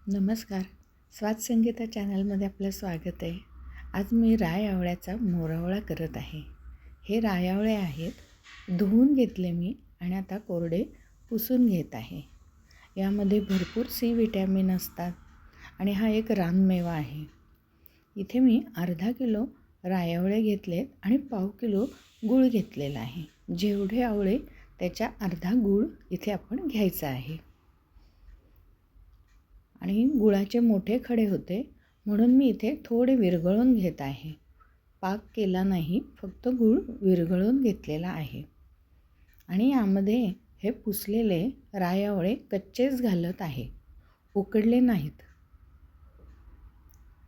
नमस्कार. स्वाद संगीता चॅनलमध्ये आपलं स्वागत आहे. आज मी राय आवळ्याचा मोरावळा करत आहे. हे राय आवळे आहेत, धुवून घेतले मी आणि आता कोरडे पुसून घेत आहे. यामध्ये भरपूर सी विटॅमिन असतात आणि हा एक रानमेवा आहे. इथे मी अर्धा किलो राय आवळे घेतलेत आणि पाव किलो गूळ घेतलेला आहे. जेवढे आवळे त्याच्या अर्धा गूळ इथे आपण घ्यायचा आहे. आणि गुळाचे मोठे खडे होते म्हणून मी इथे थोडे विरघळून घेत आहे. पाक केला नाही, फक्त गूळ विरघळून घेतलेला आहे. आणि यामध्ये हे पुसलेले राय आवळे कच्चेच घालत आहे, उकडले नाहीत.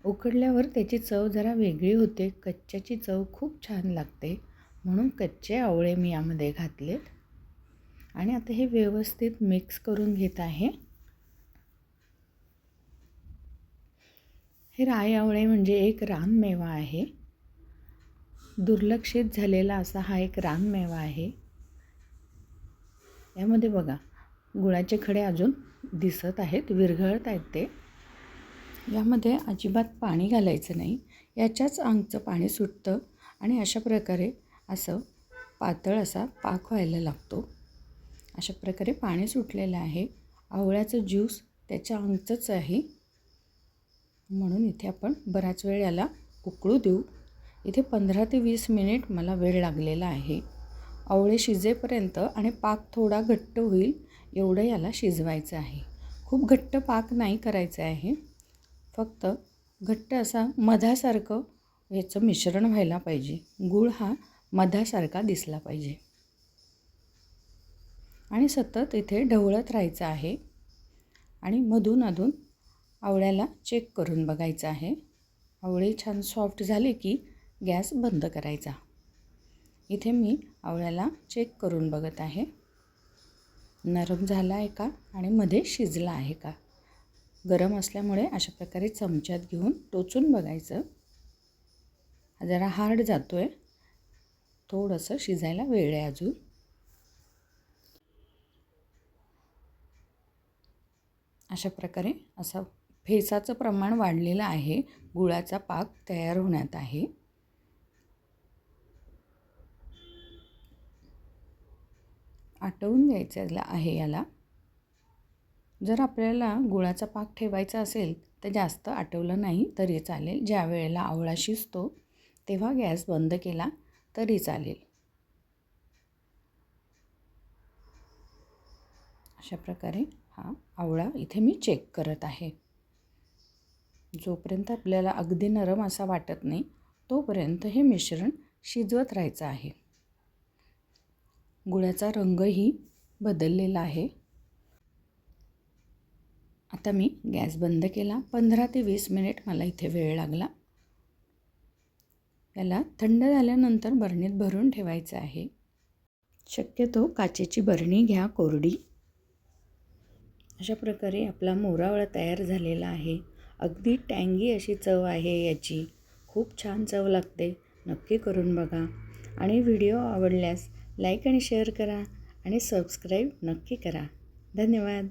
उकडल्यावर त्याची चव जरा वेगळी होते. कच्च्याची चव खूप छान लागते म्हणून कच्चे आवळे मी यामध्ये घातलेत. आणि आता हे व्यवस्थित मिक्स करून घेत आहे. हे राय आवळे म्हणजे एक रानमेवा आहे. दुर्लक्षित झालेला असा हा एक रानमेवा आहे. यामध्ये बघा, गुळाचे खडे अजून दिसत आहेत, विरघळत आहेत ते. यामध्ये अजिबात पाणी घालायचं नाही. याच्याच अंगचं पाणी सुटतं आणि अशा प्रकारे असं पातळ असा पाक व्हायला लागतो. अशा प्रकारे पाणी सुटलेलं आहे. आवळ्याचं ज्यूस त्याच्या अंगचंच आहे म्हणून इथे आपण बराच वेळ याला उकळू देऊ. इथे 15 ते 20 मिनिट मला वेळ लागलेला आहे. आवळे शिजेपर्यंत आणि पाक थोडा घट्ट होईल एवढं याला शिजवायचं आहे. खूप घट्ट पाक नाही करायचं आहे, फक्त घट्ट असा मधासारखं याचं मिश्रण व्हायला पाहिजे. गूळ हा मधासारखा दिसला पाहिजे आणि सतत इथे ढवळत राहायचं आहे. आणि मधून अधून आवळ्याला चेक करून बघायचं आहे. आवळे छान सॉफ्ट झाले की गॅस बंद करायचा. इथे मी आवळ्याला चेक करून बघत आहे, नरम झाला आहे का आणि मध्ये शिजला आहे का. गरम असल्यामुळे अशा प्रकारे चमच्यात घेऊन टोचून बघायचं. हा जरा हार्ड जातो आहे, थोडंसं शिजायला वेळ आहे अजून. अशा प्रकारे असा फेसाचं प्रमाण वाढलेलं आहे. गुळाचा पाक तयार होण्यात आहे. आटवून घ्यायचं आहे याला. जर आपल्याला गुळाचा पाक ठेवायचा असेल तर जास्त आटवलं नाही तरी चालेल. ज्या वेळेला आवळा शिजतो तेव्हा गॅस बंद केला तरी चालेल. अशा प्रकारे हा आवळा इथे मी चेक करत आहे. जोपर्यंत आपल्याला अगदी नरम असा वाटत नाही तोपर्यंत हे मिश्रण शिजवत राहायचं आहे. गुळाचा रंगही बदललेला आहे. आता मी गॅस बंद केला. 15 ते 20 मिनिट मला इथे वेळ लागला. याला थंड झाल्यानंतर बरणीत भरून ठेवायचं आहे. शक्यतो काचेची बरणी घ्या, कोरडी. अशा प्रकारे आपला मोरावळा तयार झालेला आहे. अगदी टँगी अशी चव आहे याची. खूप छान चव लागते. नक्की करून बघा आणि व्हिडिओ आवडल्यास लाईक आणि शेअर करा आणि सबस्क्राईब नक्की करा. धन्यवाद.